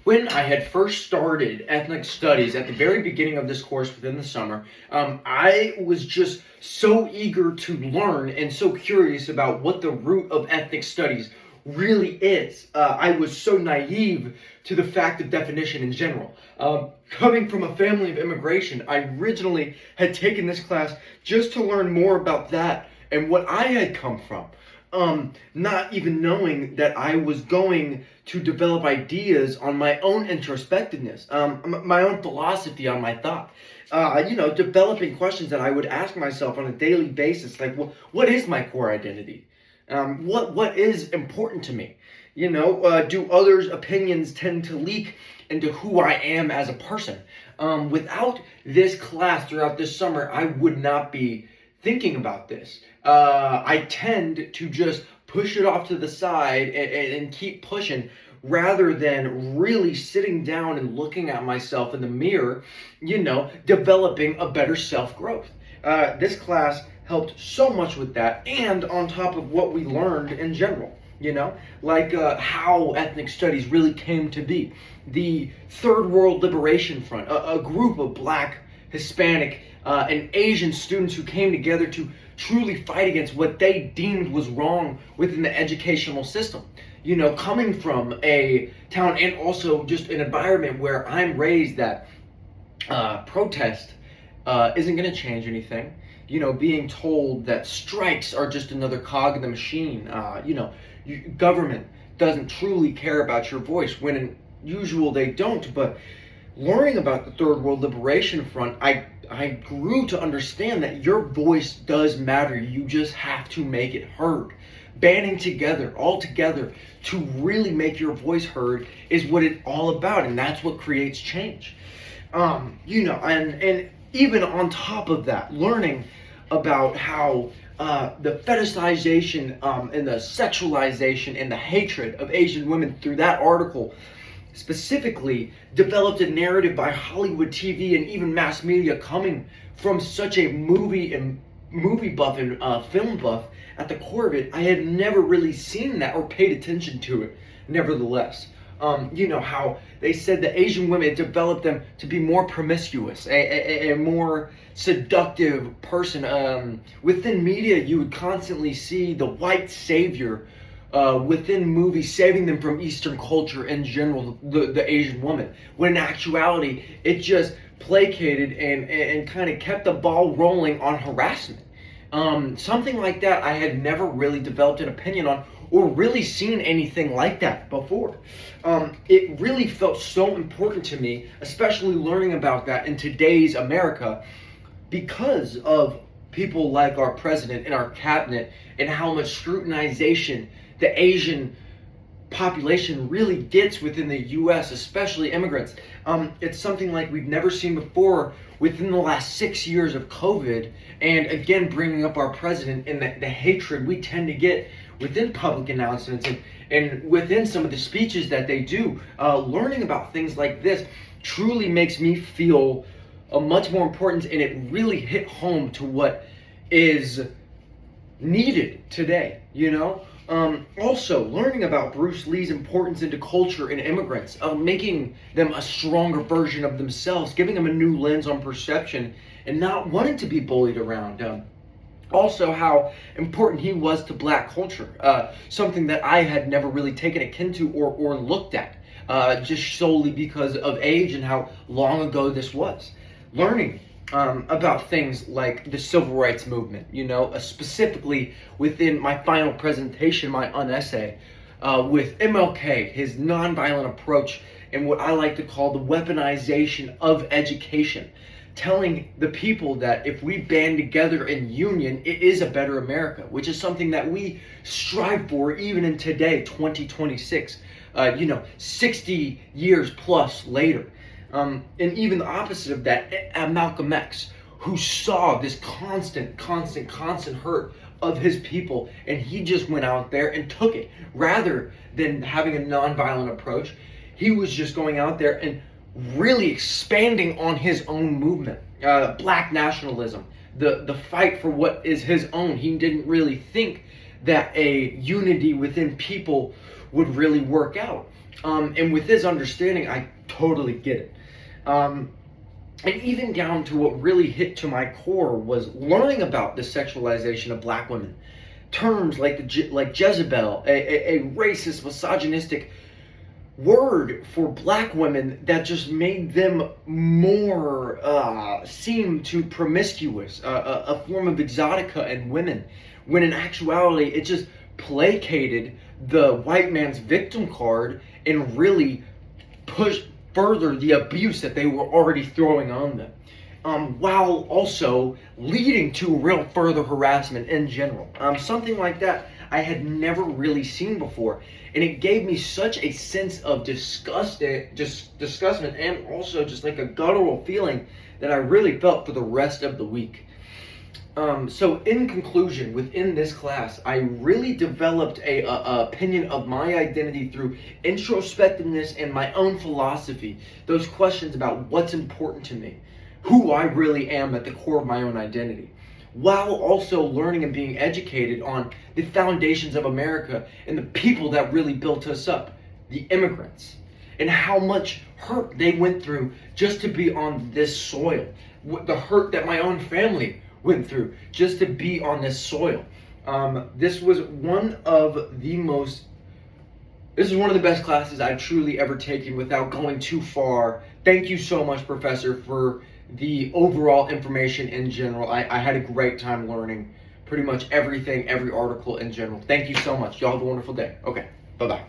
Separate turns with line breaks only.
When I had first started ethnic studies at the very beginning of this course within the summer, I was just so eager to learn and so curious about what the root of ethnic studies really is. I was so naive to the fact of definition in general. Coming from a family of immigration, I originally had taken this class just to learn more about that and what I had come from. Not even knowing that I was going to develop ideas on my own introspectiveness, my own philosophy on my thought. Developing questions that I would ask myself on a daily basis, like, what is my core identity? What is important to me? Do others' opinions tend to leak into who I am as a person? Without this class throughout this summer, I would not be thinking about this. I tend to just push it off to the side and keep pushing rather than really sitting down and looking at myself in the mirror, developing a better self-growth. This class helped so much with that, and on top of what we learned in general. How ethnic studies really came to be. The Third World Liberation Front, a group of Black, Hispanic, and Asian students who came together to truly fight against what they deemed was wrong within the educational system. Coming from a town and also just an environment where I'm raised that protest isn't going to change anything. Being told that strikes are just another cog in the machine. Government doesn't truly care about your voice, when in usual they don't. But learning about the Third World Liberation Front, I grew to understand that your voice does matter. You just have to make it heard. Banding together, all together, to really make your voice heard is what it's all about, and that's what creates change. And even on top of that, learning about how the fetishization and the sexualization and the hatred of Asian women through that article specifically developed a narrative by Hollywood TV and even mass media coming from such a movie buff and film buff. At the core of it, I had never really seen that or paid attention to it. Nevertheless, how they said that Asian women developed them to be more promiscuous, a more seductive person. Within media, you would constantly see the white savior within movies saving them from Eastern culture in general, the Asian woman, when in actuality it just placated and kind of kept the ball rolling on harassment. Something like that I had never really developed an opinion on or really seen anything like that before. It really felt so important to me, especially learning about that in today's America, because of people like our president and our cabinet and how much scrutinization the Asian population really gets within the U.S., especially immigrants. It's something like we've never seen before within the last 6 years of COVID, and again bringing up our president and the hatred we tend to get within public announcements and within some of the speeches that they do. Learning about things like this truly makes me feel much more important, and it really hit home to what is needed today, Also, learning about Bruce Lee's importance into culture and immigrants, making them a stronger version of themselves, giving them a new lens on perception, and not wanting to be bullied around. Also, how important he was to Black culture, something that I had never really taken a kin to or looked at, just solely because of age and how long ago this was. Learning about things like the civil rights movement, specifically within my final presentation, my essay, with MLK, his nonviolent approach, and what I like to call the weaponization of education, telling the people that if we band together in union, it is a better America, which is something that we strive for even in today, 2026, 60 years plus later. And even the opposite of that, Malcolm X, who saw this constant hurt of his people, and he just went out there and took it. Rather than having a nonviolent approach, he was just going out there and really expanding on his own movement, black nationalism, the fight for what is his own. He didn't really think that a unity within people would really work out. And with his understanding, I totally get it. And even down to what really hit to my core was learning about the sexualization of black women. Terms like Jezebel, a racist, misogynistic word for black women that just made them more seem to promiscuous, a form of exotica in women, when in actuality it just placated the white man's victim card and really pushed further the abuse that they were already throwing on them, while also leading to real further harassment in general. Something like that I had never really seen before, and it gave me such a sense of disgustment and also just like a guttural feeling that I really felt for the rest of the week. So in conclusion, within this class, I really developed a opinion of my identity through introspectiveness and my own philosophy. Those questions about what's important to me, who I really am at the core of my own identity, while also learning and being educated on the foundations of America and the people that really built us up, the immigrants, and how much hurt they went through just to be on this soil, the hurt that my own family went through just to be on this soil. This was one of the best classes I've truly ever taken without going too far. Thank you so much, Professor, for the overall information in general. I had a great time learning pretty much everything, every article in general. Thank you so much. Y'all have a wonderful day. Okay, bye-bye.